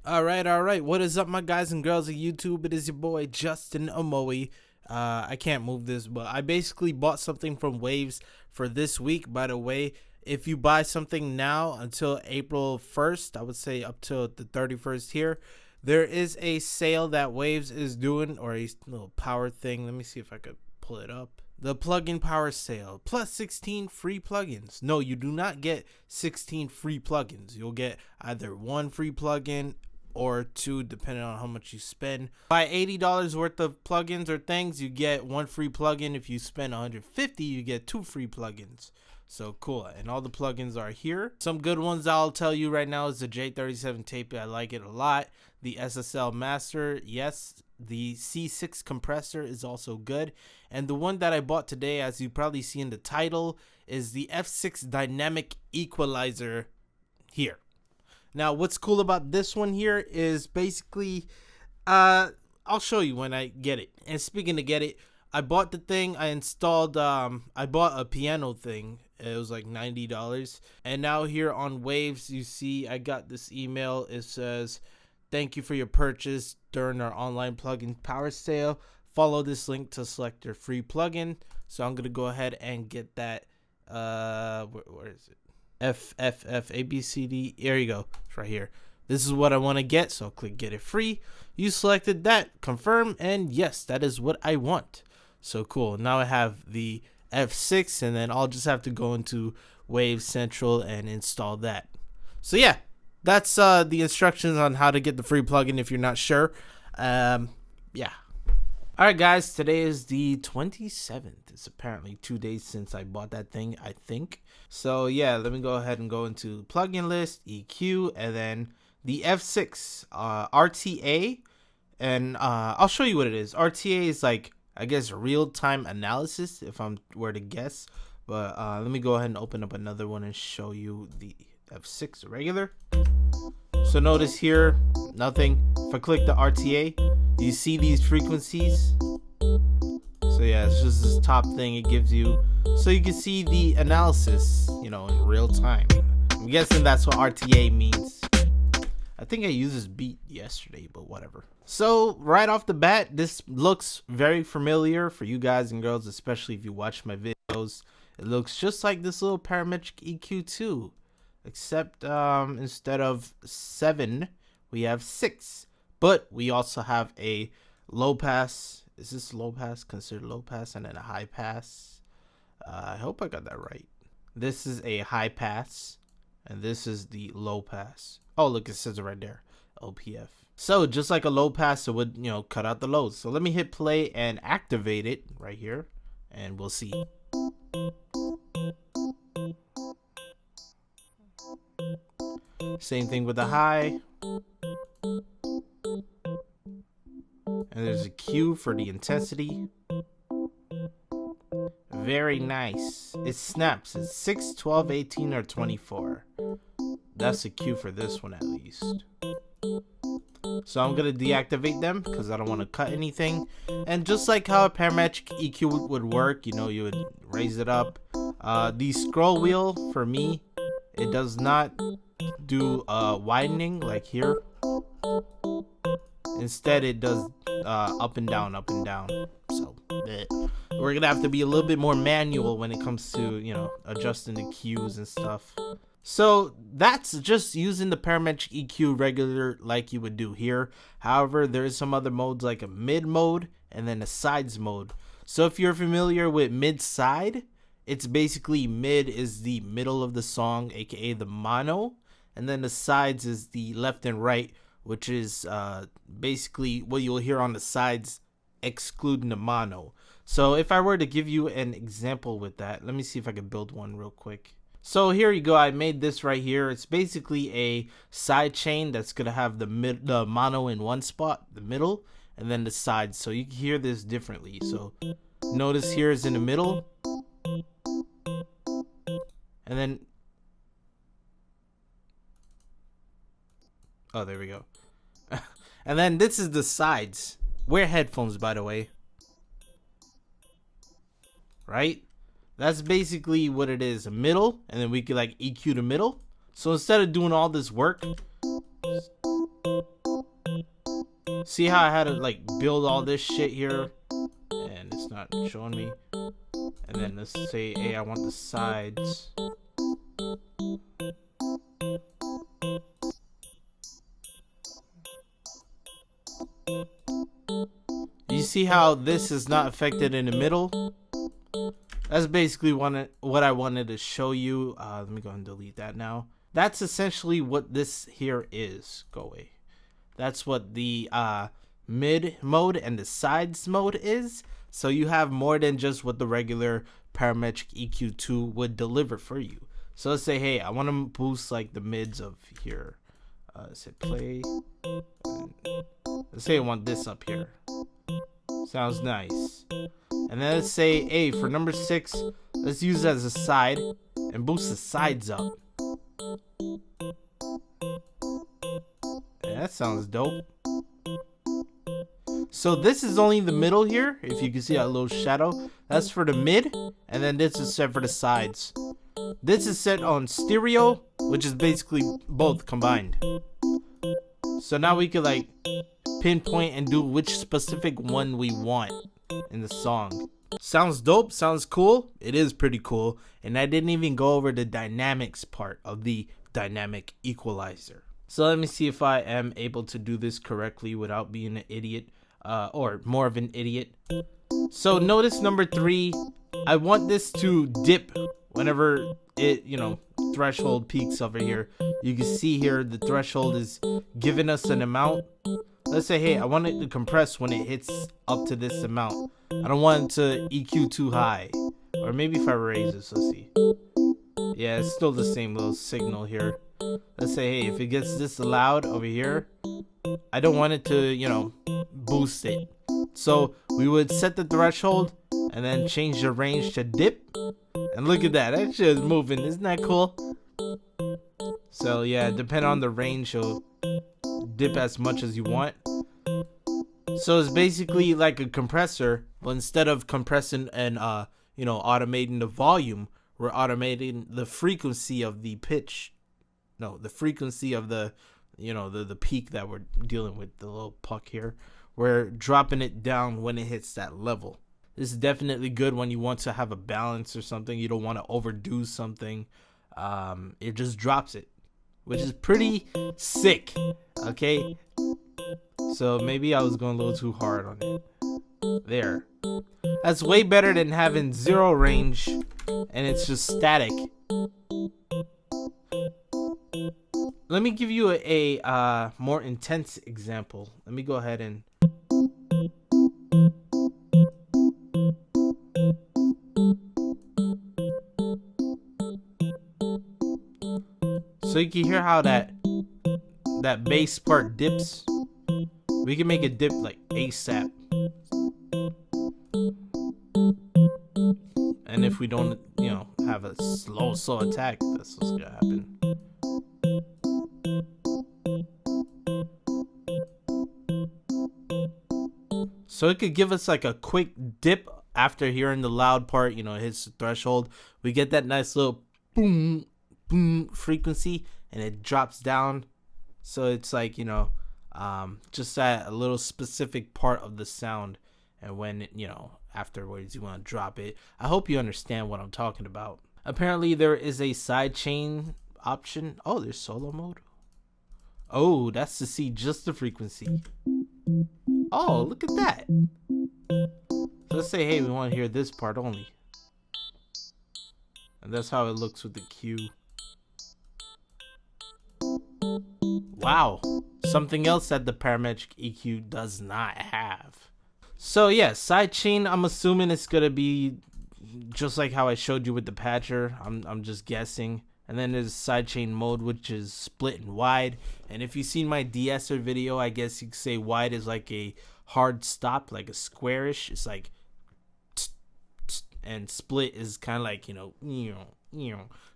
All right. What is up, my guys and girls of YouTube? It is your boy Justin Omoe. I can't move this, but I basically bought something from Waves for this week. By the way, if you buy something now until April 1st, I would say up till the 31st here, there is a sale that Waves is doing, or a little power thing. Let me see if I could pull it up. The plugin power sale plus 16 free plugins. No, you do not get 16 free plugins. You'll get either one free plugin or two, depending on how much you spend. Buy $80 worth of plugins or things, you get one free plugin. If you spend $150, you get two free plugins. So cool. And all the plugins are here. Some good ones I'll tell you right now is the J37 tape. I like it a lot. The SSL master, yes. The C6 compressor is also good. And the one that I bought today, as you probably see in the title, is the F6 dynamic equalizer here. Now, what's cool about this one here is basically, I'll show you when I get it. And speaking of get it, I bought the thing. I installed, I bought a piano thing. It was like $90. And now here on Waves, you see I got this email. It says, "Thank you for your purchase during our online plugin power sale. Follow this link to select your free plugin." So I'm going to go ahead and get that. Where is it? FFF There you go. It's right here. This is what I want to get, so I'll click get it free. You selected that, confirm, and yes, that is what I want. So cool. Now I have the F6, and then I'll just have to go into Wave Central and install that. So yeah, that's the instructions on how to get the free plugin if you're not sure. Yeah. Alright guys, today is the 27th. It's apparently 2 days since I bought that thing, I think. So yeah, let me go ahead and go into plugin list, EQ, and then the F6 RTA. And I'll show you what it is. RTA is like, I guess, real-time analysis, if I'm were to guess. But let me go ahead and open up another one and show you the F6 regular. So notice here, nothing. If I click the RTA, you see these frequencies. So yeah, it's just this top thing it gives you, so you can see the analysis, you know, in real time. I'm guessing that's what RTA means. I think I used this beat yesterday, but whatever. So right off the bat, this looks very familiar for you guys and girls, especially if you watch my videos. It looks just like this little parametric EQ2, except instead of 7, we have 6. But we also have a low pass. Is this low pass? Considered low pass, and then a high pass. I hope I got that right. This is a high pass, and this is the low pass. Oh, look, it says it right there, LPF. So just like a low pass, it would, you know, cut out the lows. So let me hit play and activate it right here, and we'll see. Same thing with the high. And there's a Q for the intensity. Very nice. It snaps. It's 6, 12, 18, or 24. That's a Q for this one at least. So I'm going to deactivate them because I don't want to cut anything. And just like how a parametric EQ would work, you know, you would raise it up. The scroll wheel, for me, it does not do widening like here. Instead, it does up and down, up and down. So we're gonna have to be a little bit more manual when it comes to, you know, adjusting the Qs and stuff. So that's just using the parametric EQ regular like you would do here. However, there is some other modes like a mid mode and then a sides mode. So if you're familiar with mid side, it's basically mid is the middle of the song, aka the mono, and then the sides is the left and right, which is basically what you'll hear on the sides, excluding the mono. So if I were to give you an example with that, let me see if I can build one real quick. So here you go. I made this right here. It's basically a side chain that's gonna have the mono in one spot, the middle, and then the sides. So you can hear this differently. So notice here is in the middle, and then oh, there we go. And then this is the sides. Wear headphones, by the way. Right? That's basically what it is. A middle, and then we could like EQ the middle. So instead of doing all this work, See how I had to like build all this shit here and it's not showing me. And then let's say, hey, I want the sides. You see how this is not affected in the middle? That's basically what I wanted to show you. Let me go and delete that now. That's essentially what this here is. Go away. That's what the mid mode and the sides mode is. So you have more than just what the regular Parametric EQ2 would deliver for you. So let's say, hey, I want to boost like the mids of here. Let's hit play. Let's say I want this up here. Sounds nice. And then let's say, hey, for number 6, let's use it as a side and boost the sides up. Yeah, that sounds dope. So this is only the middle here. If you can see that little shadow, that's for the mid, and then this is set for the sides. This is set on stereo, which is basically both combined. So now we could like pinpoint and do which specific one we want in the song. Sounds dope, sounds cool. It is pretty cool. And I didn't even go over the dynamics part of the dynamic equalizer. So let me see if I am able to do this correctly without being an idiot, or more of an idiot. So notice number 3, I want this to dip whenever it, threshold peaks over here. You can see here the threshold is giving us an amount. Let's say, hey, I want it to compress when it hits up to this amount. I don't want it to EQ too high. Or maybe if I raise this, let's see. Yeah, it's still the same little signal here. Let's say, hey, if it gets this loud over here, I don't want it to, boost it. So we would set the threshold and then change the range to dip. And look at that, that shit is moving. Isn't that cool? So yeah, depending on the range, you'll dip as much as you want. So it's basically like a compressor, but instead of compressing and automating the volume, we're automating the frequency of the pitch. No, the frequency of the the peak that we're dealing with, the little puck here. We're dropping it down when it hits that level. This is definitely good when you want to have a balance or something. You don't want to overdo something. It just drops it, which is pretty sick. Okay, so maybe I was going a little too hard on it. There. That's way better than having 0 range and it's just static. Let me give you a more intense example. Let me go ahead and so you can hear how that bass part dips. We can make it dip like ASAP. And if we don't, have a slow attack, that's what's gonna happen. So it could give us like a quick dip after hearing the loud part, it hits the threshold. We get that nice little boom, boom frequency and it drops down. So it's like, just at a little specific part of the sound. And when, afterwards you want to drop it. I hope you understand what I'm talking about. Apparently there is a sidechain option. Oh, there's solo mode. Oh, that's to see just the frequency. Oh, look at that. So let's say, hey, we want to hear this part only. And that's how it looks with the Q. Wow. Something else that the Parametric EQ does not have. So yeah, sidechain, I'm assuming it's going to be just like how I showed you with the patcher. I'm just guessing. And then there's sidechain mode, which is split and wide. And if you've seen my de-esser video, I guess you could say wide is like a hard stop, like a squarish. It's like, and split is kind of like,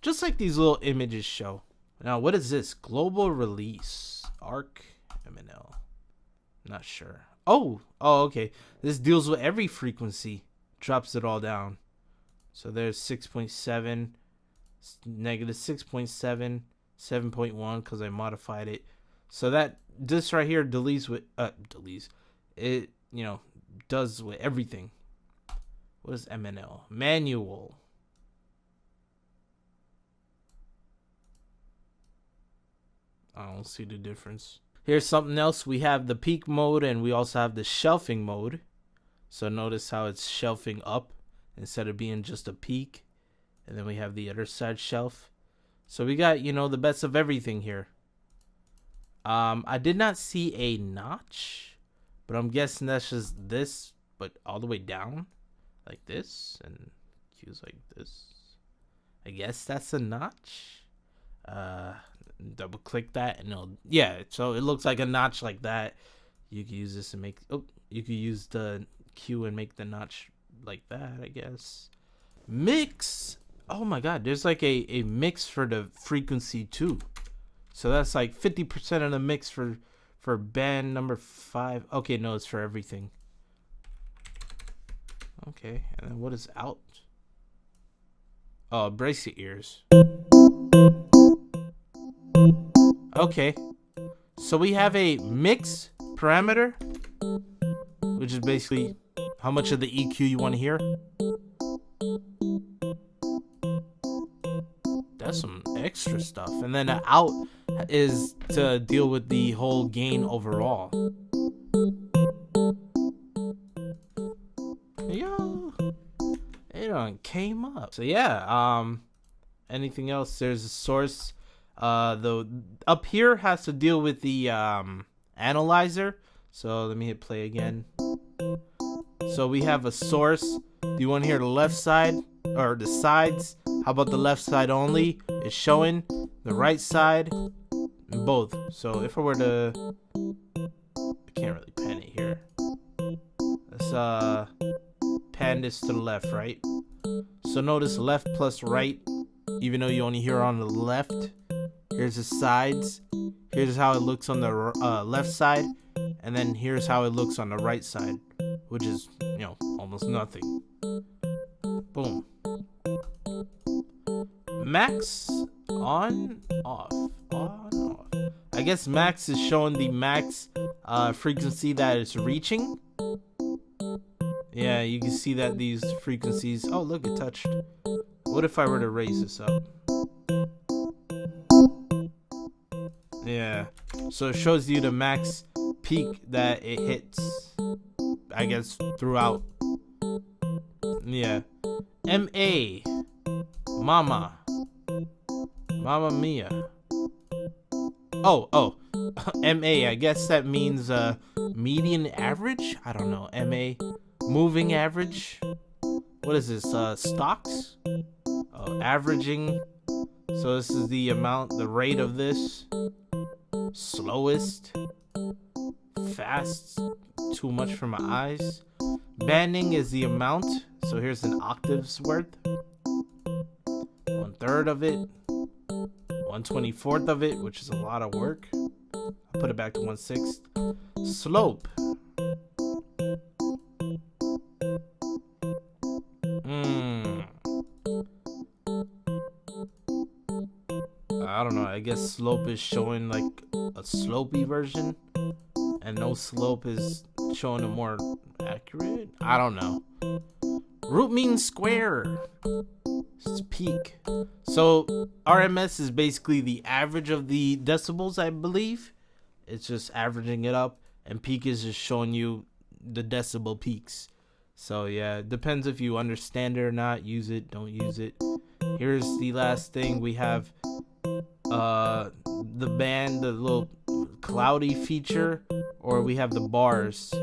just like these little images show. Now, what is this? Global release. ARC MNL. Not sure. Oh, okay. This deals with every frequency. Drops it all down. So there's 6.7, negative 6.7, 7.1 because I modified it. So that this right here deletes with it, you know, does with everything. What is MNL? Manual. I don't see the difference. Here's something else. We have the peak mode and we also have the shelving mode. So notice how it's shelving up instead of being just a peak. And then we have the other side shelf. So we got, you know, the best of everything here. I did not see a notch, but I'm guessing that's just this, but all the way down like this, and cues like this. I guess that's a notch. Double click that and it'll, yeah, so it looks like a notch like that. You can use this and make, you can use the cue and make the notch like that, I guess. Mix. Oh my god, there's like a mix for the frequency too. So that's like 50% of the mix for band number 5. Okay, no, it's for everything. Okay, and then what is out? Oh, brace your ears. Okay, so we have a mix parameter, which is basically how much of the EQ you want to hear. That's some extra stuff. And then the out is to deal with the whole gain overall. Yo, it done came up. So yeah, anything else? There's a source. The up here has to deal with the analyzer. So let me hit play again. So we have a source. Do you want to hear the left side or the sides? How about the left side only? It's showing the right side, both. So if I were to, I can't really pan it here. Let's pan this to the left, right? So notice left plus right, even though you only hear on the left. Here's the sides. Here's how it looks on the left side, and then here's how it looks on the right side, which is, you know, almost nothing. Boom. Max on off. I guess max is showing the max frequency that it's reaching. Yeah, you can see that these frequencies. Oh, look, it touched. What if I were to raise this up? Yeah, so it shows you the max peak that it hits, I guess, throughout. Yeah. MA. Mama Mia. Oh. MA, I guess that means median average? I don't know. MA. Moving average? What is this? Stocks? Oh, averaging. So this is the amount, the rate of this. Slowest. Fast. Too much for my eyes. Banding is the amount. So here's an octave's worth. 1/3 of it. 1/24 of it, which is a lot of work. I'll put it back to 1/6. Slope. I don't know. I guess slope is showing like a slopey version, and no slope is showing a more accurate. I don't know. Root mean square. It's peak. So RMS is basically the average of the decibels, I believe. It's just averaging it up, and peak is just showing you the decibel peaks. So yeah, it depends if you understand it or not. Use it, don't use it. Here's the last thing. We have the band, the little cloudy feature, or we have the bars.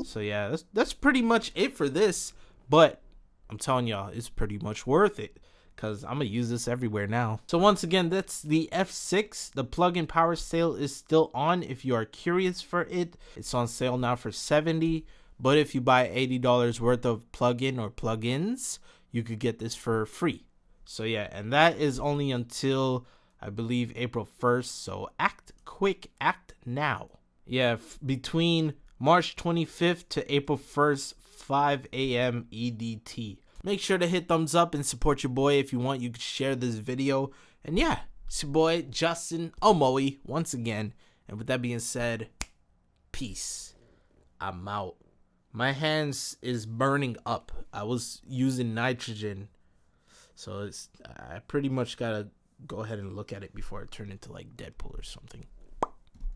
So yeah, that's pretty much it for this. But I'm telling y'all, it's pretty much worth it, because I'm gonna use this everywhere now. So once again, that's the F6. The plug-in power sale is still on. If you are curious for it, it's on sale now for $70. But if you buy $80 worth of plug-in or plug-ins, you could get this for free. So yeah, and that is only until, I believe, April 1st. So act quick, act now. Yeah, between March 25th to April 1st, 5 a.m. EDT. Make sure to hit thumbs up and support your boy. If you want, you can share this video. And yeah, it's your boy Justin Omoe once again. And with that being said, peace. I'm out. My hands is burning up. I was using nitrogen, so I pretty much gotta go ahead and look at it before it turned into like Deadpool or something.